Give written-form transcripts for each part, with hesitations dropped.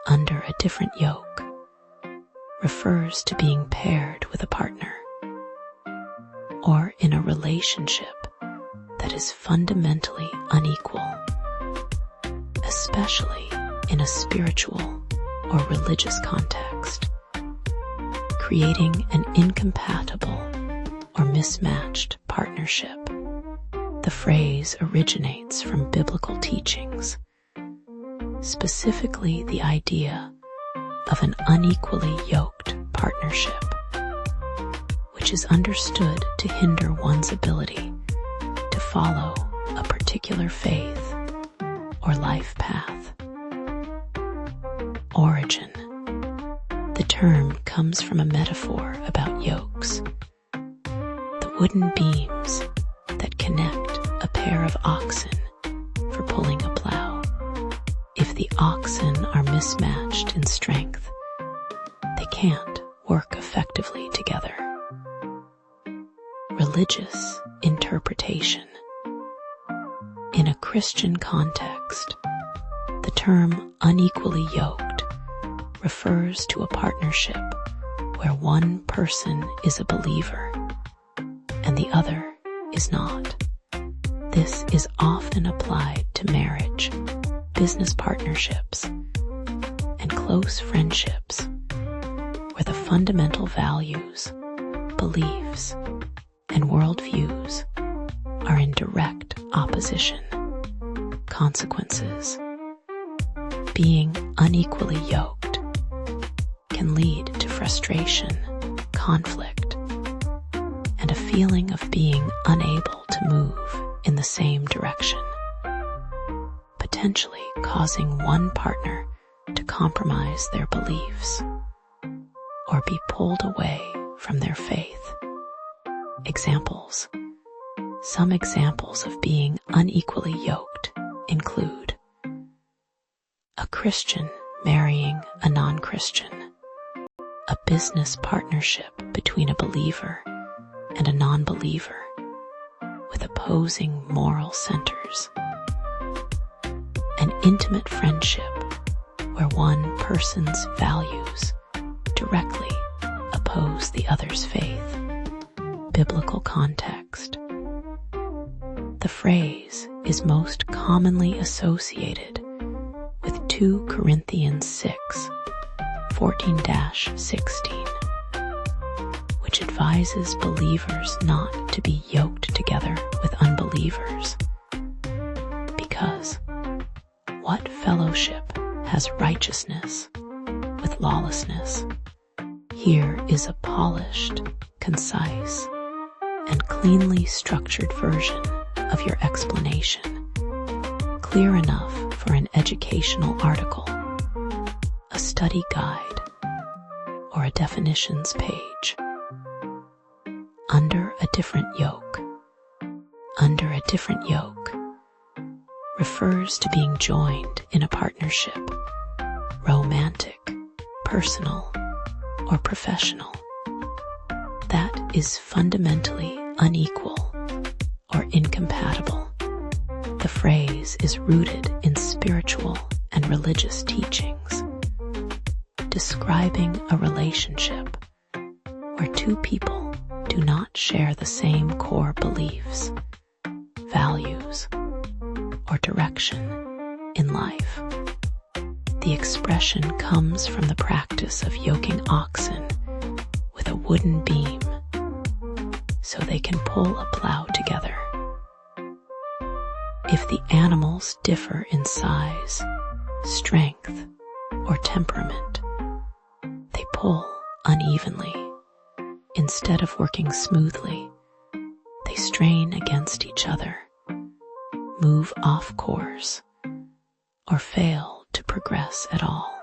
under a different yoke refers to being paired with a partner or in a relationship that is fundamentally unequal, especially in a spiritual or religious context, creating an incompatible or mismatched partnership. The phrase originates from biblical teachings, specifically the idea of an unequally yoked partnership, which is understood to hinder one's ability to follow a particular faith or life path. Origin. The term comes from a metaphor about yokes, the wooden beams that connect a pair of oxen for pulling a plow. If the oxen are mismatched in strength, they can't work effectively together. Religious interpretation. In a Christian context, the term unequally yoked refers to a partnership where one person is a believer and the other is not. This is often applied to marriage, business partnerships, and close friendships, where the fundamental values, beliefs, and worldviews are in direct opposition. Consequences. Being unequally yoked can lead to frustration, conflict, and a feeling of being unable to move in the same direction, potentially causing one partner to compromise their beliefs or be pulled away from their faith. Examples. Some examples of being unequally yoked include a Christian marrying a non-Christian, a business partnership between a believer and a non-believer with opposing moral centers, an intimate friendship where one person's values directly oppose the other's faith. Biblical context. The phrase is most commonly associated with 2 Corinthians 6:14-16, which advises believers not to be yoked together with unbelievers, because what fellowship has righteousness with lawlessness? Here is a polished, concise, and cleanly structured version of your explanation, clear enough for an educational article, a study guide, or a definitions page. Under a different yoke. Under a different yoke refers to being joined in a partnership, romantic, personal, or professional, that is fundamentally unequal or incompatible. The phrase is rooted in spiritual and religious teachings, describing a relationship where 2 people do not share the same core beliefs, values, or direction in life. The expression comes from the practice of yoking oxen with a wooden beam so they can pull a plow together. If the animals differ in size, strength, or temperament, they pull unevenly. Instead of working smoothly, they strain against each other, move off course, or fail to progress at all.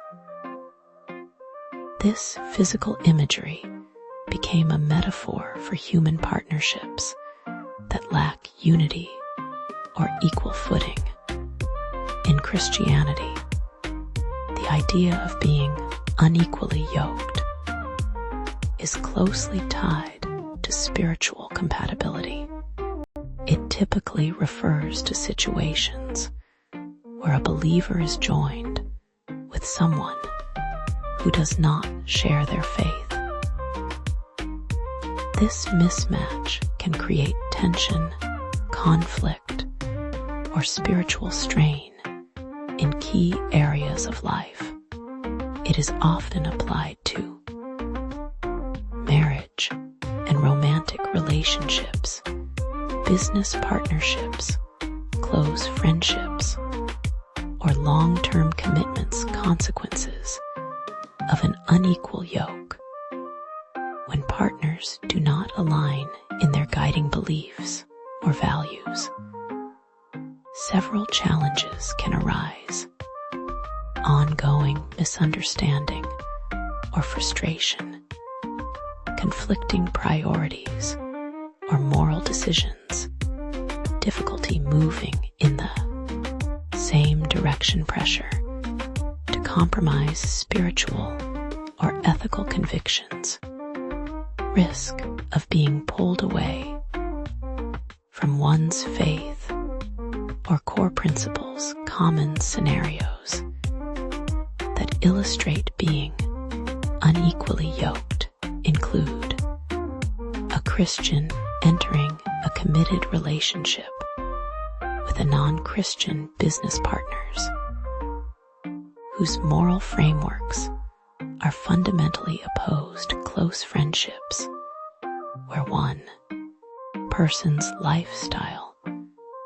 This physical imagery became a metaphor for human partnerships that lack unity or equal footing. In Christianity, the idea of being unequally yoked is closely tied to spiritual compatibility. It typically refers to situations where a believer is joined with someone who does not share their faith. This mismatch can create tension, conflict, or spiritual strain in key areas of life. It is often applied to marriage and romantic relationships, business partnerships, close friendships, or long-term commitments. Consequences of an unequal yoke. When partners do not align in their guiding beliefs or values, several challenges can arise. Ongoing misunderstanding or frustration, conflicting priorities or moral decisions, difficulty moving in the same direction, pressure to compromise spiritual or ethical convictions, risk of being pulled away from one's faith or core principles. Common scenarios that illustrate being unequally yoked include a Christian entering a committed relationship with a non-Christian business partners whose moral frameworks are fundamentally opposed. Close friendships where one person's lifestyle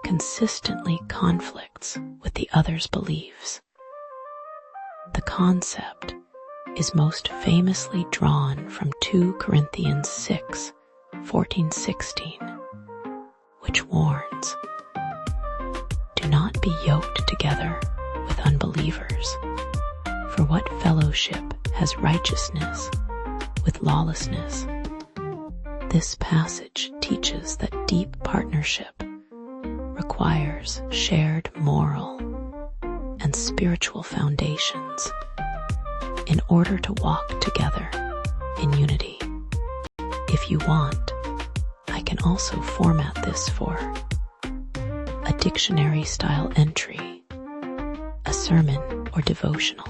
consistently conflicts with the other's beliefs. The concept is most famously drawn from 2 Corinthians 6:14-16, which warns, "Do not be yoked together with unbelievers, for what fellowship has righteousness with lawlessness?" This passage teaches that deep partnership requires shared moral and spiritual foundations in order to walk together in unity. If you want, I can also format this for a dictionary-style entry, a sermon or devotional,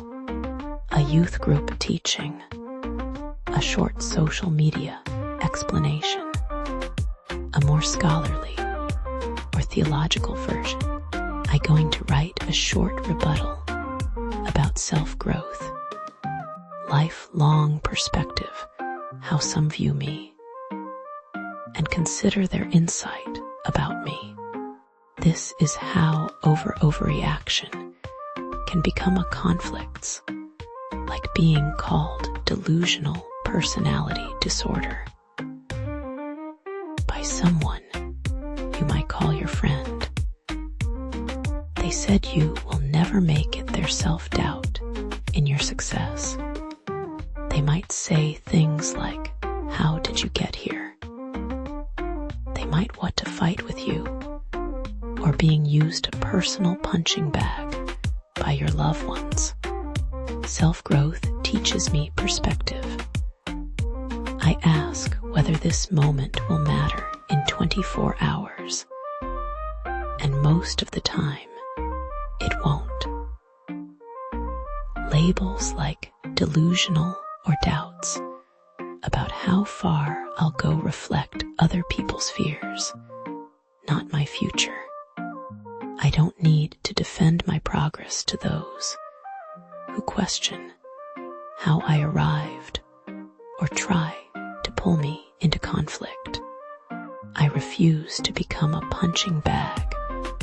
a youth group teaching, a short social media explanation, a more scholarly or theological version. I'm going to write a short rebuttal about self-growth, lifelong perspective, how some view me, and consider their insight about me. This is how overreaction can become a conflict, like being called delusional personality disorder by someone you might call your friend. They said you will never make it. Their self-doubt in your success. They might say things like, "How did you get here?" They might want to fight with you, or being used a personal punching bag by your loved ones. Self-growth teaches me perspective. I ask whether this moment will matter in 24 hours, and most of the time, it won't. Labels like delusional or doubts about how far I'll go reflect other people's fears, not my future. I don't need to defend my progress to those who question how I arrived or try to pull me into conflict. I refuse to become a punching bag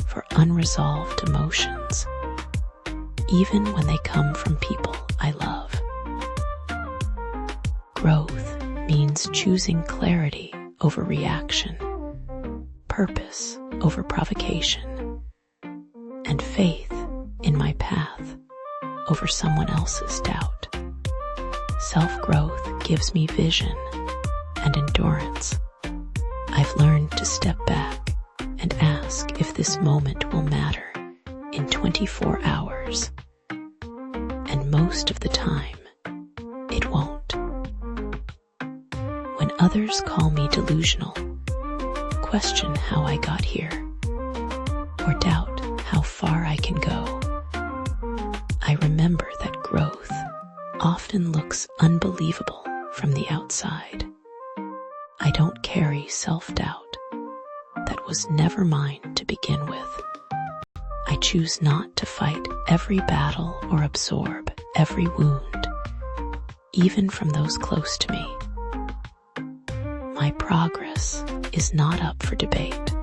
for unresolved emotions, even when they come from people I love. Growth means choosing clarity over reaction, purpose over provocation, and faith in my path over someone else's doubt. Self-growth gives me vision and endurance. I've learned to step back and ask if this moment will matter in 24 hours. And most of the time, it won't. When others call me delusional, question how I got here, or doubt how far I can go, I remember that growth often looks unbelievable from the outside. I don't carry self-doubt that was never mine to begin with. I choose not to fight every battle or absorb every wound, even from those close to me. My progress is not up for debate.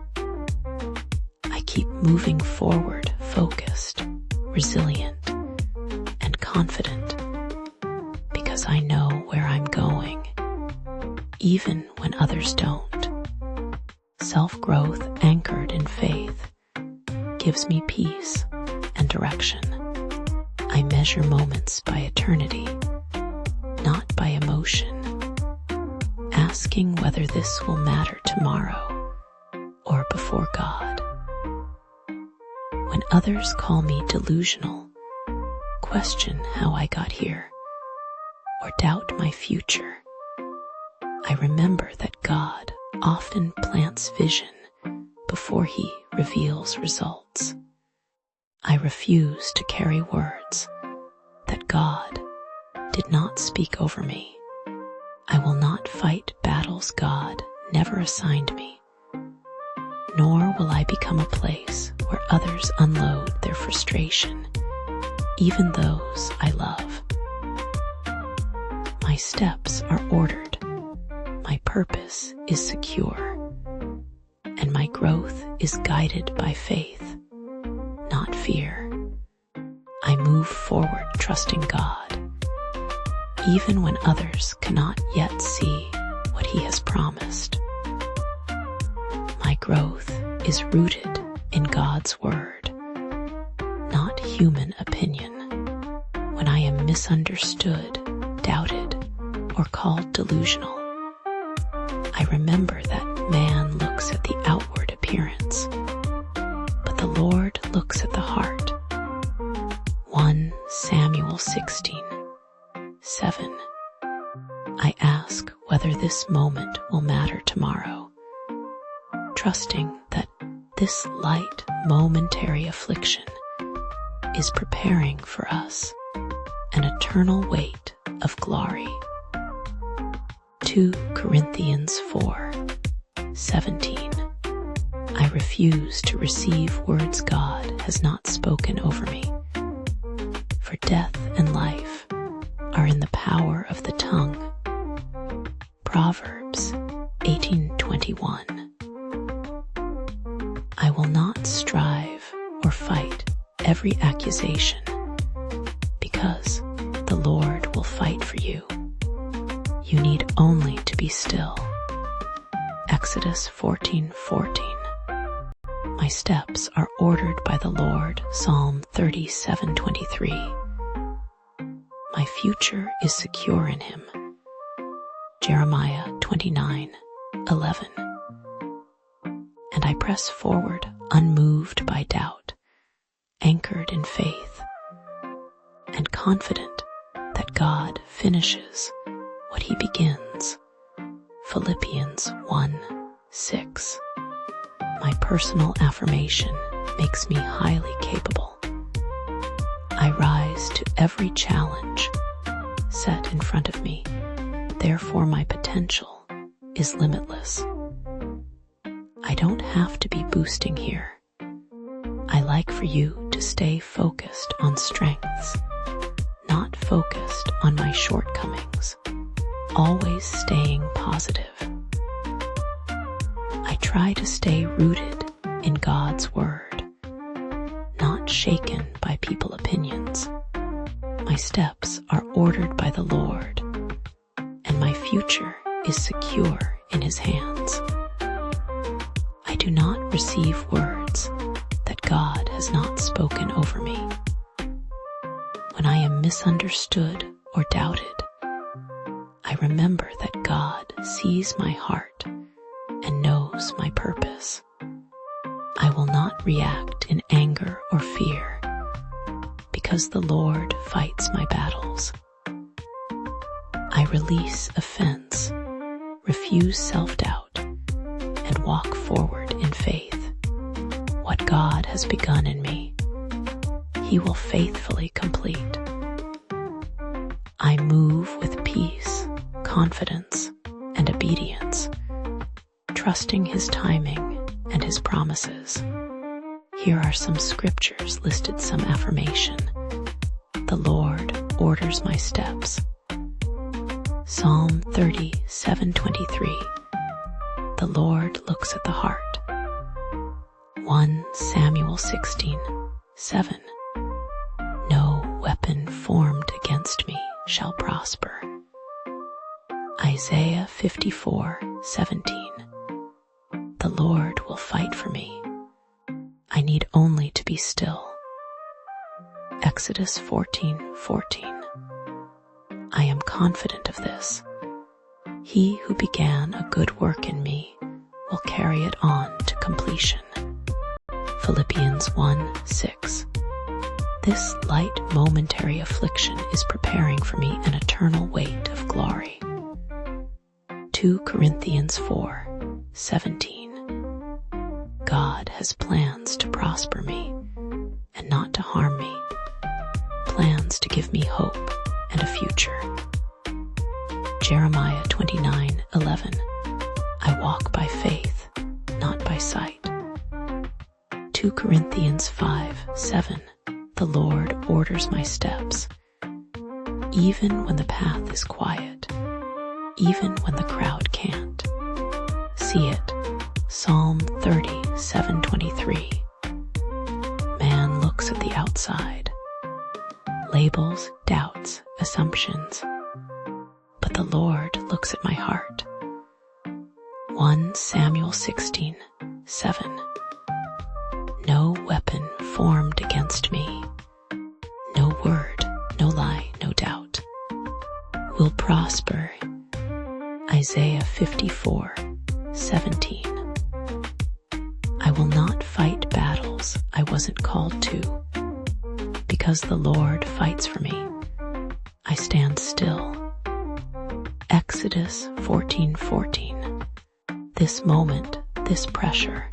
I keep moving forward, focused, resilient, and confident, because I know where I'm going, even when others don't. Self-growth anchored in faith gives me peace and direction. I measure moments by eternity, not by emotion, asking whether this will matter tomorrow or before God. When others call me delusional, question how I got here, or doubt my future, I remember that God often plants vision before he reveals results. I refuse to carry words that God did not speak over me. I will not fight battles God never assigned me, nor will I become a place where others unload their frustration, even those I love. My steps are ordered, my purpose is secure, and my growth is guided by faith, not fear. I move forward trusting God, even when others cannot yet see what he has promised. My growth is rooted in God's word, not human opinion. When I am misunderstood, doubted, or called delusional, I remember that man looks at the outward appearance, but the Lord looks at the heart. 1 Samuel 16:7. I ask whether this moment will matter tomorrow, trusting that this light, momentary affliction is preparing for us an eternal weight of glory. 2 Corinthians 4:17. I refuse to receive words God has not spoken over me, for death and life are in the power of the tongue. Proverbs 18:21. I will not strive or fight every accusation, because the Lord will fight for you. You need only to be still. Exodus 14:14. My steps are ordered by the Lord. Psalm 37:23. My future is secure in him. Jeremiah 29:11. And I press forward, unmoved by doubt, anchored in faith, and confident that God finishes what he begins. Philippians 1:6. My personal affirmation makes me highly capable. I rise to every challenge set in front of me. Therefore, my potential is limitless. I don't have to be boosting here. I like for you to stay focused on strengths, not focused on my shortcomings, always staying positive. I try to stay rooted in God's word, not shaken by people's opinions. My steps are ordered by the Lord, and my future is secure in his hands. I do not receive words that God has not spoken over me. When I am misunderstood or doubted, I remember that God sees my heart and knows my purpose. I will not react in anger or fear, because the Lord fights my battles. I release offense, refuse self-doubt, and walk forward in faith. What God has begun in me, he will faithfully complete. I move with peace, confidence, and obedience, trusting His timing and His promises. Here are some scriptures listed, some affirmation. The Lord orders my steps. Psalm 37:23. The Lord looks at the heart. 1 Samuel 16:7. No weapon formed against me shall prosper. Isaiah 54:17. The Lord will fight for me. I need only to be still. Exodus 14:14. I am confident of this. He who began a good work in me will carry it on to completion. Philippians 1:6. This light momentary affliction is preparing for me an eternal weight of glory. 2 Corinthians 4:17. God has plans to prosper me and not to harm me, plans to give me hope and a future. Jeremiah 29:11. I walk by faith, not by sight. 2 Corinthians 5:7. The Lord orders my steps. Even when the path is quiet, even when the crowd can't see it. Psalm 37:23. Man looks at the outside, labels, doubts, assumptions, but the Lord looks at my heart. 1 Samuel 16:7. No weapon formed against me, no word, no lie, no doubt, will prosper. Isaiah 54:17. I will not fight battles I wasn't called to. Because the Lord fights for me, I stand still. Exodus 14:14. This moment, this pressure,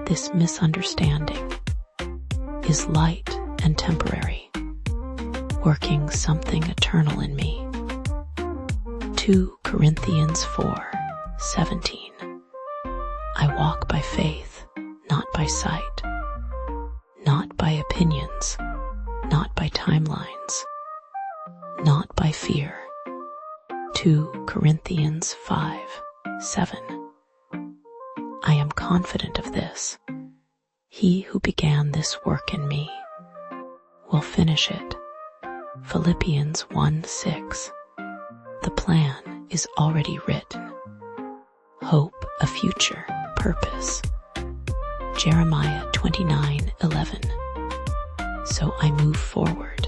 this misunderstanding is light and temporary, working something eternal in me. 2 Corinthians 4:17. I walk by faith, not by sight, not by opinions, not by timelines, not by fear. 2 Corinthians 5:7. I am confident of this. He who began this work in me will finish it. Philippians 1:6. The plan is already written. Hope, a future, purpose. Jeremiah 29:11. So I move forward,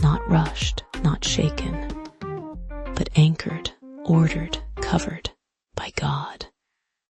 not rushed, not shaken, but anchored, ordered, covered by God.